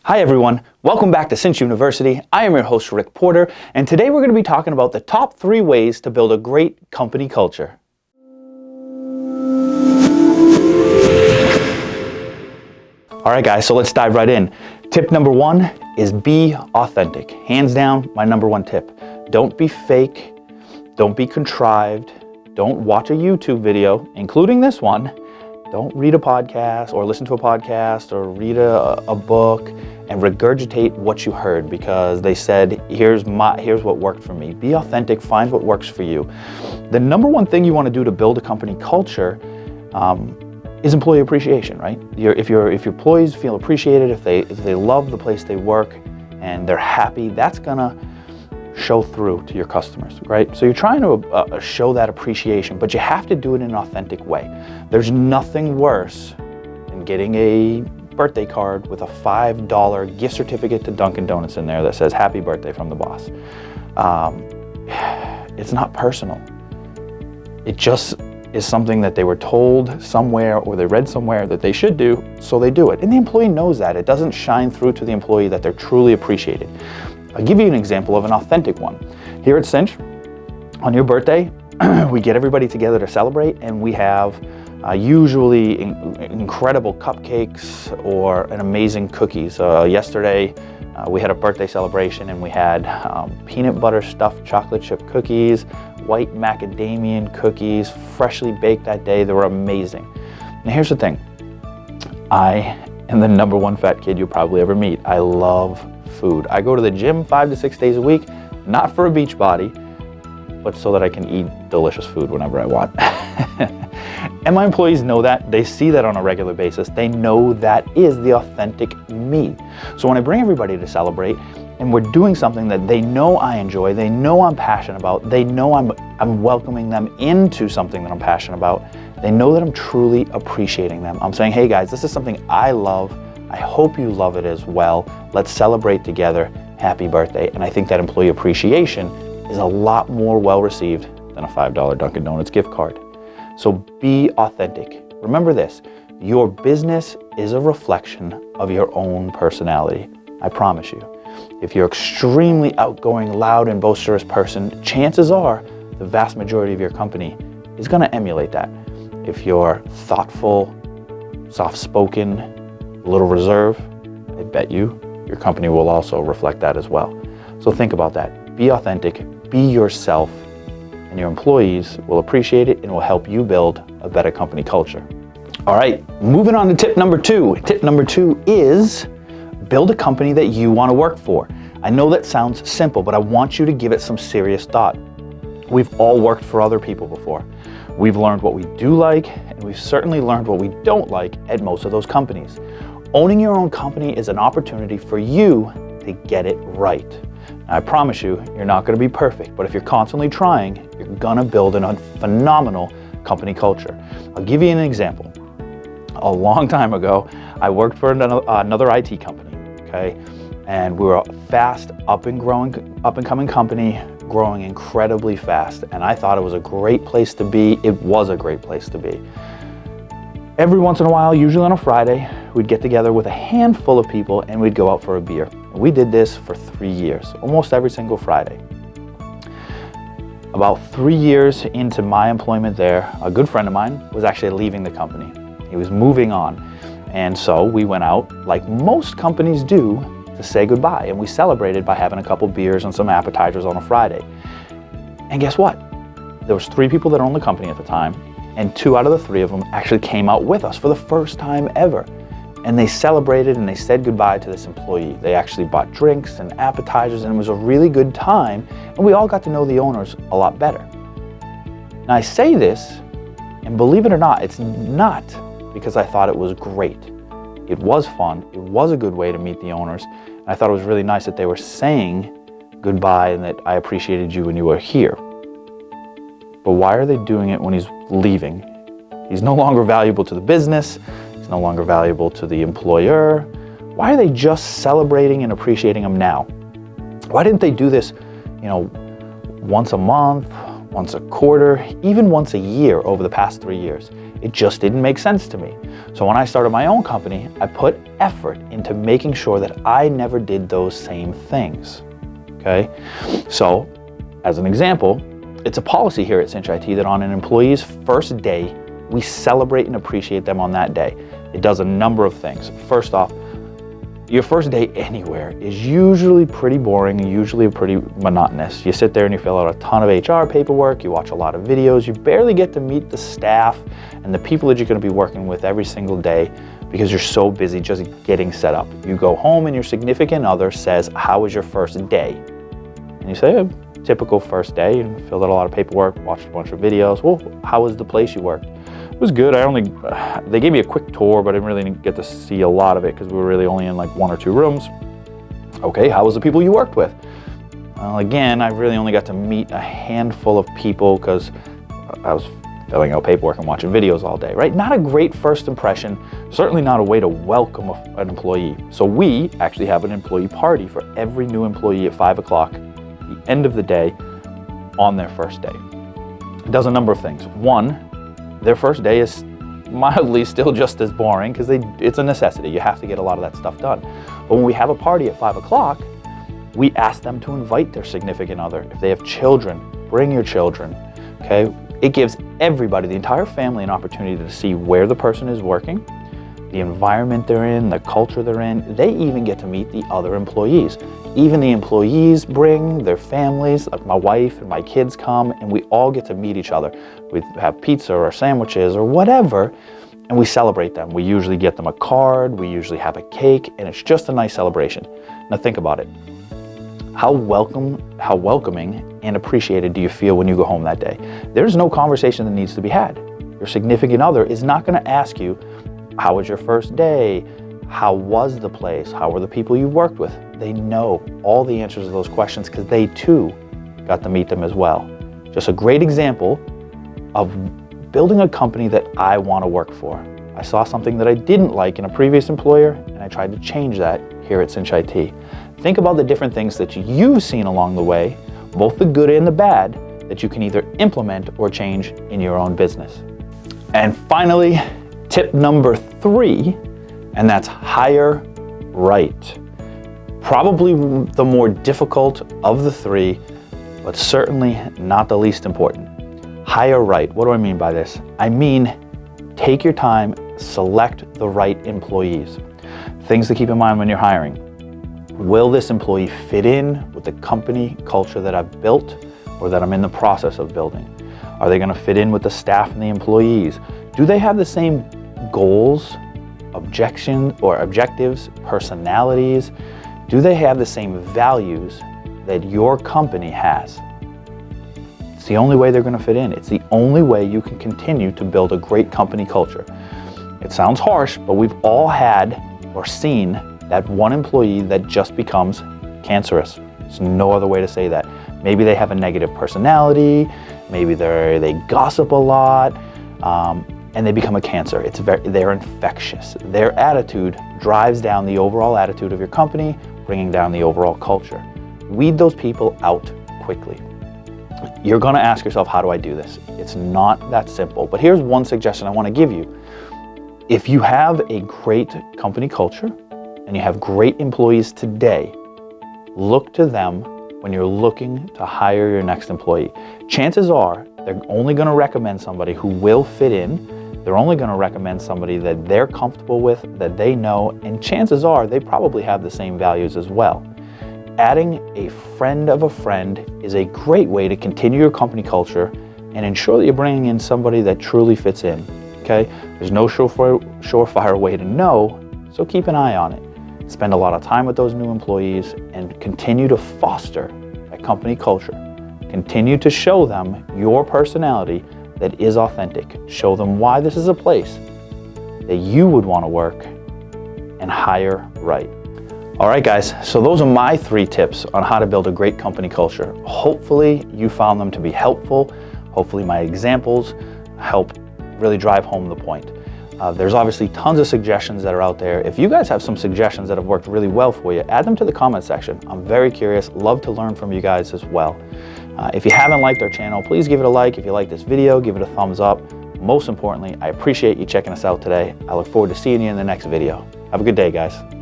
Hi everyone, welcome back to Cinch University. I am your host Rick Porter, and today we're going to be talking about the top 3 ways to build a great company culture. Alright guys, so let's dive right in. Tip number 1 is be authentic. Hands down, my number 1 tip. Don't be fake, don't be contrived, don't watch a YouTube video, including this one. Don't read a podcast or listen to a podcast or read a book and regurgitate what you heard because they said, here's what worked for me. Be authentic, find what works for you. The number 1 thing you want to do to build a company culture is employee appreciation, right? If your employees feel appreciated, if they love the place they work and they're happy, that's gonna show through to your customers, right? So you're trying to show that appreciation, but you have to do it in an authentic way. There's nothing worse than getting a birthday card with a $5 gift certificate to Dunkin' Donuts in there that says happy birthday from the boss. It's not personal. It just is something that they were told somewhere or they read somewhere that they should do, so they do it. And the employee knows that. It doesn't shine through to the employee that they're truly appreciated. I'll give you an example of an authentic one. Here at Cinch, on your birthday, we get everybody together to celebrate, and we have usually incredible cupcakes or an amazing cookies. Yesterday, we had a birthday celebration and we had peanut butter stuffed chocolate chip cookies, white macadamia cookies, freshly baked that day. They were amazing. Now here's the thing. I am the number 1 fat kid you'll probably ever meet. I love food. I go to the gym 5 to 6 days a week, not for a beach body, but so that I can eat delicious food whenever I want. And my employees know that. They see that on a regular basis. They know that is the authentic me. So when I bring everybody to celebrate and we're doing something that they know I enjoy, they know I'm passionate about, they know I'm welcoming them into something that I'm passionate about, they know that I'm truly appreciating them. I'm saying, hey guys, this is something I love. I hope you love it as well. Let's celebrate together. Happy birthday. And I think that employee appreciation is a lot more well received than a $5 Dunkin' Donuts gift card. So be authentic. Remember this, your business is a reflection of your own personality. I promise you. If you're extremely outgoing, loud, and boisterous person, chances are the vast majority of your company is going to emulate that. If you're thoughtful, soft-spoken, a little reserved, I bet you your company will also reflect that as well. So think about that. Be authentic, be yourself, and your employees will appreciate it and will help you build a better company culture. All right, moving on to tip number 2. Tip number 2 is build a company that you want to work for. I know that sounds simple, but I want you to give it some serious thought. We've all worked for other people before. We've learned what we do like, and we've certainly learned what we don't like at most of those companies. Owning your own company is an opportunity for you to get it right. Now, I promise you, you're not going to be perfect, but if you're constantly trying, you're going to build a phenomenal company culture. I'll give you an example. A long time ago, I worked for another IT company, okay? And we were a fast, up and coming company, growing incredibly fast. And I thought it was a great place to be. It was a great place to be. Every once in a while, usually on a Friday, we'd get together with a handful of people and we'd go out for a beer. We did this for 3 years, almost every single Friday. About 3 years into my employment there, a good friend of mine was actually leaving the company. He was moving on. And so we went out, like most companies do, to say goodbye. And we celebrated by having a couple beers and some appetizers on a Friday. And guess what? There was 3 people that owned the company at the time, and 2 out of the 3 of them actually came out with us for the first time ever. And they celebrated and they said goodbye to this employee. They actually bought drinks and appetizers, and it was a really good time, and we all got to know the owners a lot better. Now I say this, and believe it or not, it's not because I thought it was great. It was fun, it was a good way to meet the owners, and I thought it was really nice that they were saying goodbye and that I appreciated you when you were here. But why are they doing it when he's leaving? He's no longer valuable to the business, he's no longer valuable to the employer. Why are they just celebrating and appreciating him now? Why didn't they do this, once a month, once a quarter, even once a year over the past 3 years? It just didn't make sense to me. So when I started my own company, I put effort into making sure that I never did those same things, okay? So as an example, it's a policy here at Cinch IT that on an employee's first day, we celebrate and appreciate them on that day. It does a number of things. First off, your first day anywhere is usually pretty boring and usually pretty monotonous. You sit there and you fill out a ton of HR paperwork, you watch a lot of videos, you barely get to meet the staff and the people that you're going to be working with every single day because you're so busy just getting set up. You go home and your significant other says, "How was your first day?" And you say, "A typical first day," and filled out a lot of paperwork, watched a bunch of videos. "Well, how was the place you worked?" "It was good. They gave me a quick tour, but I didn't really get to see a lot of it because we were really only in like 1 or 2 rooms." "Okay, how was the people you worked with?" "Well, again, I really only got to meet a handful of people because I was filling out paperwork and watching videos all day," right? Not a great first impression, certainly not a way to welcome an employee. So we actually have an employee party for every new employee at 5 o'clock, the end of the day, on their first day. It does a number of things. One, their first day is mildly still just as boring because it's a necessity. You have to get a lot of that stuff done. But when we have a party at 5 o'clock, we ask them to invite their significant other. If they have children, bring your children, okay? It gives everybody, the entire family, an opportunity to see where the person is working, the environment they're in, the culture they're in. They even get to meet the other employees. Even the employees bring their families, like my wife and my kids come, and we all get to meet each other. We have pizza or sandwiches or whatever, and we celebrate them. We usually get them a card, we usually have a cake, and it's just a nice celebration. Now think about it. How welcoming and appreciated do you feel when you go home that day? There's no conversation that needs to be had. Your significant other is not going to ask you, "How was your first day? How was the place? How were the people you worked with?" They know all the answers to those questions because they too got to meet them as well. Just a great example of building a company that I want to work for. I saw something that I didn't like in a previous employer and I tried to change that here at Cinch IT. Think about the different things that you've seen along the way, both the good and the bad, that you can either implement or change in your own business. And finally, tip number 3, and that's hire right. Probably the more difficult of the 3, but certainly not the least important. Hire right. What do I mean by this? I mean, take your time, select the right employees. Things to keep in mind when you're hiring. Will this employee fit in with the company culture that I've built or that I'm in the process of building? Are they going to fit in with the staff and the employees? Do they have the same goals, objectives, personalities? Do they have the same values that your company has? It's the only way they're going to fit in. It's the only way you can continue to build a great company culture. It sounds harsh, but we've all had or seen that one employee that just becomes cancerous. There's no other way to say that. Maybe they have a negative personality, maybe they gossip a lot, and they become a cancer. They're infectious. Their attitude drives down the overall attitude of your company, bringing down the overall culture. Weed those people out quickly. You're gonna ask yourself, how do I do this? It's not that simple, but here's one suggestion I wanna give you. If you have a great company culture and you have great employees today, look to them when you're looking to hire your next employee. Chances are they're only gonna recommend somebody who will fit in. They're only gonna recommend somebody that they're comfortable with, that they know, and chances are they probably have the same values as well. Adding a friend of a friend is a great way to continue your company culture and ensure that you're bringing in somebody that truly fits in, okay? There's no surefire way to know, so keep an eye on it. Spend a lot of time with those new employees and continue to foster a company culture. Continue to show them your personality that is authentic. Show them why this is a place that you would want to work, and hire right. All right, guys, so those are my 3 tips on how to build a great company culture. Hopefully you found them to be helpful. Hopefully my examples help really drive home the point. There's obviously tons of suggestions that are out there. If you guys have some suggestions that have worked really well for you, add them to the comment section. I'm very curious, love to learn from you guys as well. If you haven't liked our channel, please give it a like. If you like this video, give it a thumbs up. most importantly, I appreciate you checking us out today. I look forward to seeing you in the next video. Have a good day, guys.